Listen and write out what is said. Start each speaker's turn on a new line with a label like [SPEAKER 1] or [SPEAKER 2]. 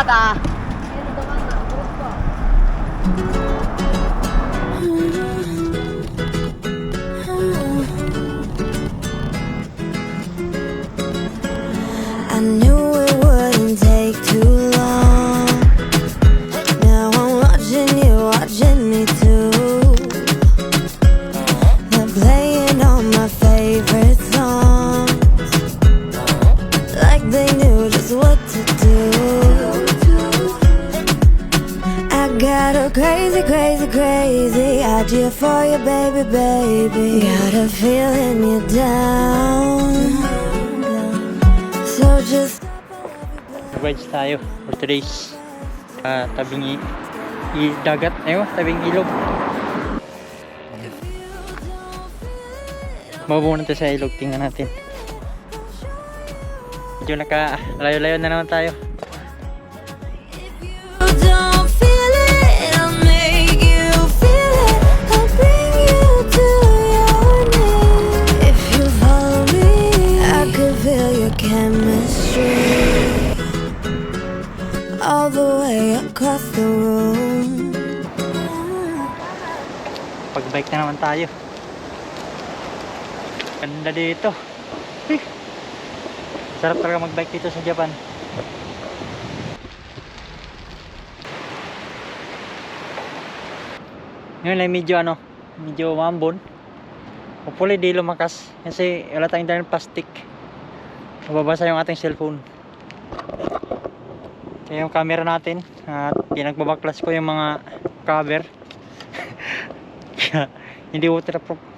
[SPEAKER 1] ah.
[SPEAKER 2] I knew it wouldn't take too long. Now I'm watching you, watching me too. They're playing all my favorite songs, like they knew just what to do. I got a crazy, crazy, crazy idea for you, baby, baby. Got a feeling you're down. So just
[SPEAKER 3] Rides tayo for today's tabing dagat, tabing ilog. Mabubunan tayo sa ilog, tingnan natin. Medyo layo-layo na naman tayo.
[SPEAKER 2] don't feel it, I'll make you feel it. I'll bring you to your knees. If you follow me, I could feel your chemistry all the way across the room.
[SPEAKER 3] Pag-bike na naman tayo. Ganda dito. Sarap talaga mag-bike dito sa Japan. Ngayon ay medyo mambon. Hopefully di lumakas kasi wala tayong dalang plastic. Mababasa yung ating cellphone. Kaya yung camera natin at pinagbabaklas ko yung mga cover. Kaya hindi waterproof.